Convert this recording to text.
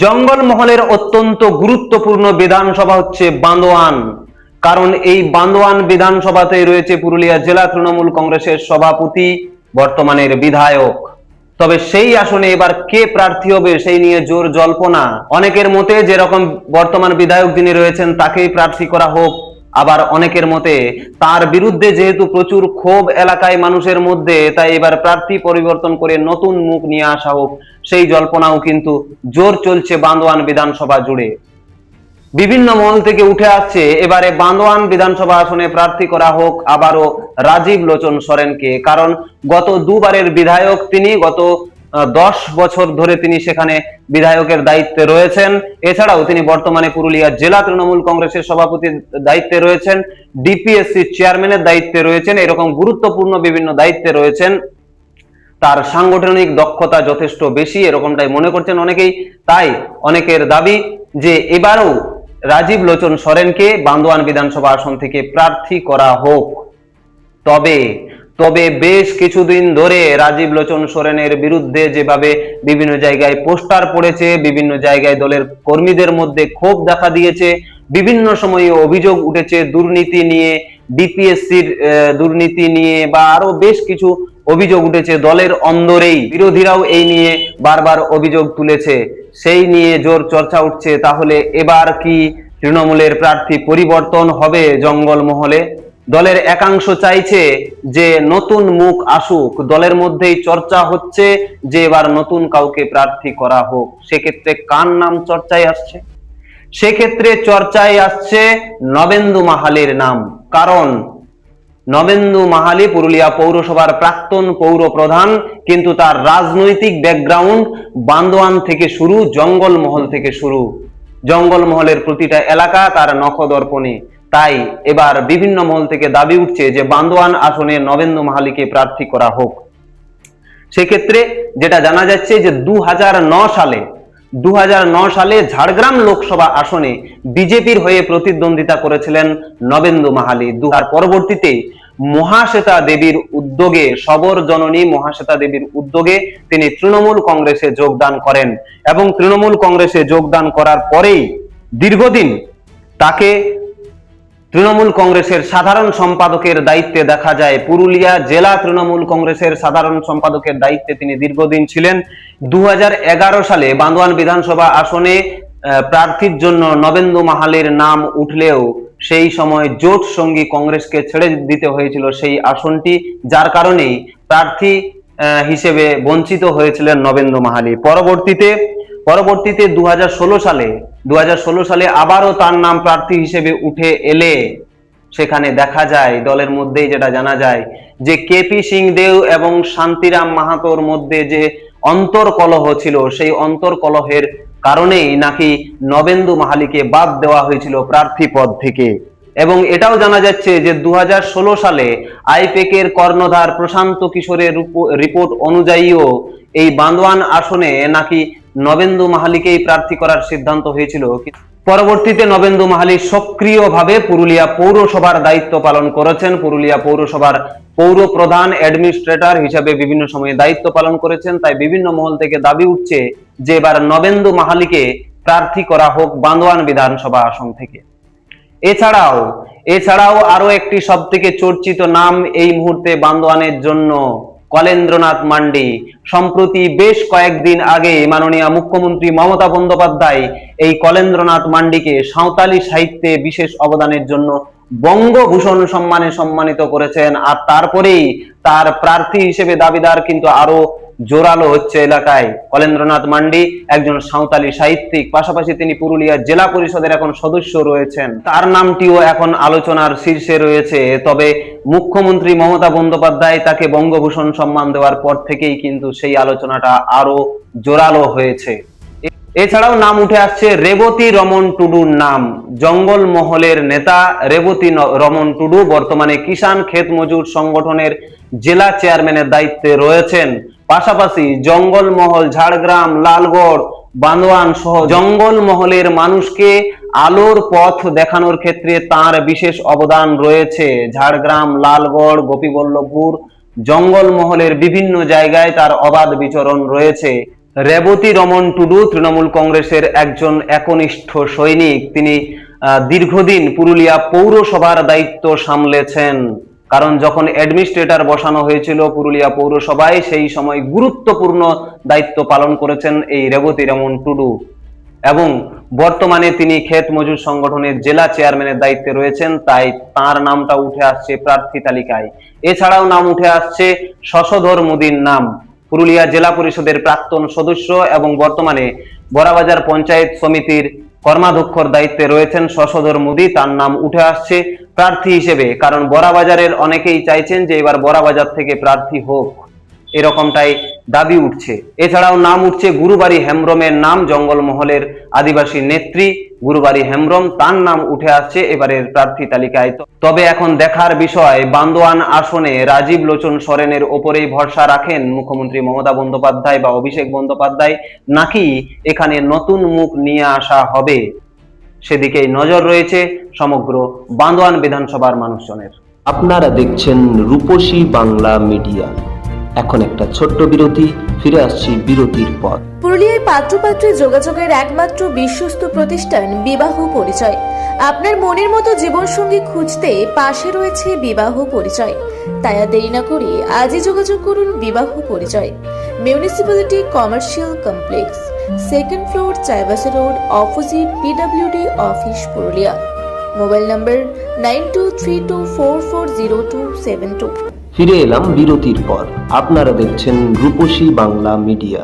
জঙ্গলমহলের অত্যন্ত গুরুত্বপূর্ণ বিধানসভা হচ্ছে বান্দোয়ান। কারণ এই বান্দোয়ান বিধানসভাতে রয়েছে পুরুলিয়া জেলা তৃণমূল কংগ্রেসের সভাপতি, বর্তমানের বিধায়ক। তবে সেই আসনে এবার কে প্রার্থী হবে সেই নিয়ে জোর জল্পনা। অনেকের মতে যেরকম বর্তমান বিধায়ক যিনি রয়েছেন তাকেই প্রার্থী করা হোক, আবার অনেকের মতে তার বিরুদ্ধে যেহেতু প্রচুর ক্ষোভ এলাকায় মানুষের মধ্যে, তাই এবার প্রার্থী পরিবর্তন করে নতুন মুখ নিয়ে আসা হোক, সেই জল্পনাও কিন্তু জোর চলছে বান্দোয়ান বিধানসভা জুড়ে। বিভিন্ন মহল থেকে উঠে আসছে এবারে বান্দোয়ান বিধানসভা আসনে প্রার্থী করা হোক আবারও রাজীব লোচন সরেনকে। কারণ গত দুবারের বিধায়ক তিনি, গত 10 বছর ধরে তিনি সেখানে বিধায়কের দায়িত্বে রয়েছেন। এছাড়াও তিনি বর্তমানে পুরুলিয়া জেলা তৃণমূল কংগ্রেসের সভাপতির দায়িত্বে রয়েছেন, ডিপিএসসি চেয়ারম্যানের দায়িত্বে রয়েছেন, এরকম গুরুত্বপূর্ণ বিভিন্ন দায়িত্বে রয়েছেন। তার সাংগঠনিক দক্ষতা যথেষ্ট বেশি, এরকমটাই মনে করছেন অনেকেই। তাই অনেকের দাবি যে এবারও রাজীব লোচন সরেনকে বান্দোয়ান বিধানসভা আসন থেকে প্রার্থী করা হোক। তবে তবে বেশ কিছুদিন ধরে রাজীব লোচন সরেনের বিরুদ্ধে যেভাবে বিভিন্ন জায়গায় পোস্টার পড়েছে, বিভিন্ন জায়গায় দলের কর্মীদের মধ্যে ক্ষোভ দেখা দিয়েছে, বিভিন্ন সময়ে অভিযোগ উঠেছে দুর্নীতি নিয়ে, ডিপিএসসির দুর্নীতি নিয়ে, বা আরো বেশ কিছু অভিযোগ উঠেছে দলের অন্দরেই। বিরোধীরাও এই নিয়ে বারবার অভিযোগ তুলেছে, সেই নিয়ে জোর চর্চা উঠছে। তাহলে এবার কি তৃণমূলের প্রার্থী পরিবর্তন হবে জঙ্গলমহলে? দলের একাংশ চাইছে যে নতুন মুখ আসুক, দলের মধ্যেই চর্চা হচ্ছে যে এবার নতুন কাউকে প্রার্থী করা হোক। সেক্ষেত্রে কার নাম চর্চায় আসছে? সেক্ষেত্রে চর্চায় আসছে নবেন্দু মাহালির নাম। কারণ নবেন্দু মাহালি পুরুলিয়া পৌরসভার প্রাক্তন পৌর প্রধান, কিন্তু তার রাজনৈতিক ব্যাকগ্রাউন্ড বান্দোয়ান থেকে শুরু, জঙ্গলমহল থেকে শুরু। জঙ্গলমহলের প্রতিটা এলাকা তার নখদর্পণে। তাই এবার বিভিন্ন মহল থেকে দাবি উঠছে যে বান্দোয়ান আসনে নবেন্দু মাহালিকে প্রার্থী করা হোক। সেক্ষেত্রে যেটা জানা যাচ্ছে যে 2009 সালে ঝাড়গ্রাম লোকসভা আসনে বিজেপির হয়ে প্রতিদ্বন্দ্বিতা করেছিলেন নবেন্দু মাহালি। পরবর্তীতে মহাশ্বেতা দেবীর উদ্যোগে, সবর জননী মহাশ্বেতা দেবীর উদ্যোগে তিনি তৃণমূল কংগ্রেসে যোগদান করেন, এবং তৃণমূল কংগ্রেসে যোগদান করার পরেই দীর্ঘদিন তাকে তৃণমূল কংগ্রেসের সাধারণ সম্পাদকের দায়িত্বে দেখা যায়। পুরুলিয়া জেলা তৃণমূল কংগ্রেসের সাধারণ সম্পাদকের দায়িত্বে তিনি দীর্ঘদিন ছিলেন। 2011 সালে বান্দোয়ান বিধানসভা আসনে প্রার্থীর জন্য নবেন্দু মাহালির নাম উঠলেও সেই সময় জোট সঙ্গী কংগ্রেসকে ছেড়ে দিতে হয়েছিল সেই আসনটি, যার কারণেই প্রার্থী হিসেবে বঞ্চিত হয়েছিলেন নবেন্দু মাহালি। পরবর্তীতে 2016 সালে আবারও তার নাম প্রার্থী হিসেবে উঠে এলে সেখানে দেখা যায়, দলের মধ্যেই যেটা জানা যায়, যে কেপি সিংদেও এবং শান্তিরাম মাহাতোর মধ্যে যে অন্তর্কলহ ছিল, সেই অন্তর্কলহের কারণেই নাকি নবেন্দু মাহালিকে বাদ দেওয়া হয়েছিল প্রার্থী পদ থেকে। এবং এটাও জানা যাচ্ছে যে 2016 সালে আইপেকের কর্ণধার প্রশান্ত কিশোরের রিপোর্ট অনুযায়ীও এই বান্দোয়ান আসনে নাকি নবেন্দু মাহালিকেই প্রার্থী করার সিদ্ধান্ত হয়েছিল। পরবর্তীতে নবেন্দু মাহালি সক্রিয়ভাবে পুরুলিয়া পৌরসভার দায়িত্ব পালন করেছেন, পুরুলিয়া পৌরসভার পৌর প্রধান অ্যাডমিনিস্ট্রেটর হিসেবে বিভিন্ন সময়ে দায়িত্ব পালন করেছেন। তাই বিভিন্ন মহল থেকে দাবি উঠছে যে এবার নবেন্দু মাহালিকে প্রার্থী করা হোক বান্দোয়ান বিধানসভা আসন থেকে। এছাড়াও আরো একটি সব থেকে চর্চিত নাম এই মুহূর্তে বান্দোয়ানের জন্য কলেন্দ্রনাথ মান্ডি। সম্প্রতি বেশ কয়েকদিন আগে মাননীয় মুখ্যমন্ত্রী মমতা বন্দ্যোপাধ্যায় এই কলেন্দ্রনাথ মান্ডিকে সাঁওতালি সাহিত্যে বিশেষ অবদানের জন্য বঙ্গভূষণ সম্মানে সম্মানিত করেছেন। আর তারপরেই তার প্রার্থী হিসেবে দাবিদার কিন্তু আরো জোরালো হচ্ছে এলাকায়। কলেন্দ্রনাথ মান্ডি একজন সাঁওতালি সাহিত্যিক, পাশাপাশি তিনি পুরুলিয়া জেলা পরিষদের এখন সদস্য রয়েছেন। তার নামটিও এখন আলোচনার শীর্ষে রয়েছে। তবে মুখ্যমন্ত্রী মমতা বন্দ্যোপাধ্যায় তাকে বঙ্গভূষণ সম্মান দেওয়ার পর থেকেই কিন্তু সেই আলোচনাটা আরো জোরালো হয়েছে। এছাড়াও নাম উঠে আসছে রেবতী রমন টুডুর নাম। জঙ্গলমহলের নেতা রেবতী রমন টুডু বর্তমানে কিষাণ ক্ষেত মজুর সংগঠনের জেলা চেয়ারম্যানের দায়িত্বে রয়েছেন। পাশাপাশি জঙ্গলমহল, ঝাড়গ্রাম, লালগড়, বান্দোয়ান সহ জঙ্গলমহলের মানুষকে আলোর পথ দেখানোর ক্ষেত্রে তার বিশেষ অবদান রয়েছে। ঝাড়গ্রাম, লালগড়, গোপীবল্লভপুর, জঙ্গলমহলের বিভিন্ন জায়গায় তার অবাধ বিচরণ রয়েছে। রেবতী রমন টুডু তৃণমূল কংগ্রেসের একজন একনিষ্ঠ সৈনিক। তিনি দীর্ঘদিন পুরুলিয়া পৌরসভার দায়িত্ব সামলেছেন। কারণ যখন অ্যাডমিনিস্ট্রেটর বসানো হয়েছিল পুরুলিয়া পৌরসভায়, সেই সময় গুরুত্বপূর্ণ দায়িত্ব পালন করেছেন এই রেবতী রমন টুডু। এবং বর্তমানে তিনি ক্ষেত মজুর সংগঠনের জেলা চেয়ারম্যানের দায়িত্বে রয়েছেন, তাই তার নামটা উঠে আসছে প্রার্থী তালিকায়। এছাড়াও নাম উঠে আসছে শশধর মুদির নাম, পুরুলিয়া জেলা পরিষদের প্রাক্তন সদস্য এবং বর্তমানে বড়াবাজার পঞ্চায়েত সমিতির কর্মাধ্যক্ষর দায়িত্বে রয়েছেন শশধর মুদি। তার নাম উঠে আসছে প্রার্থী হিসেবে, কারণ বড়াবাজারের অনেকেই চাইছেন যে এবার বড়াবাজার থেকে প্রার্থী হোক, এরকমটাই দাবি উঠছে। এছাড়াও নাম উঠছে গুরুবাড়ি হেমব্রমের নাম, জঙ্গলমহলের আদিবাসী নেত্রী গুরুবাড়ি হেমব্রম, তার নাম উঠে আসছে এবারের প্রার্থী তালিকায়। তবে এখন দেখার বিষয়, বান্দোয়ান আসনে রাজীব লোচন সরেনের ওপরেই ভরসা রাখেন মুখ্যমন্ত্রী মমতা বন্দ্যোপাধ্যায় বা অভিষেক বন্দ্যোপাধ্যায়, নাকি এখানে নতুন মুখ নিয়ে আসা হবে, সেদিকেই নজর রয়েছে সমগ্র বান্দোয়ান বিধানসভার মানুষজনের। আপনারা দেখছেন রূপসী বাংলা মিডিয়া। এখন একটা ছোট্ট বিরতি, ফিরে আসছি বিরতির পর। পুরুলিয়ায় পাত্রপাত্রী যোগাযোগের একমাত্র বিশ্বস্ত প্রতিষ্ঠান বিবাহ পরিচয়। আপনার মনের মতো জীবনসঙ্গী খুঁজতে পাশে রয়েছে বিবাহ পরিচয়। তাই আর দেরি না করে আজই যোগাযোগ করুন বিবাহ পরিচয়। Municipality commercial complex, second floor, Chaibasa road, opposite PWD office, Purulia. Mobile নম্বর 9232440272। ফিরে এলাম বিরতির পর। আপনারা দেখছেন রূপসী বাংলা মিডিয়া।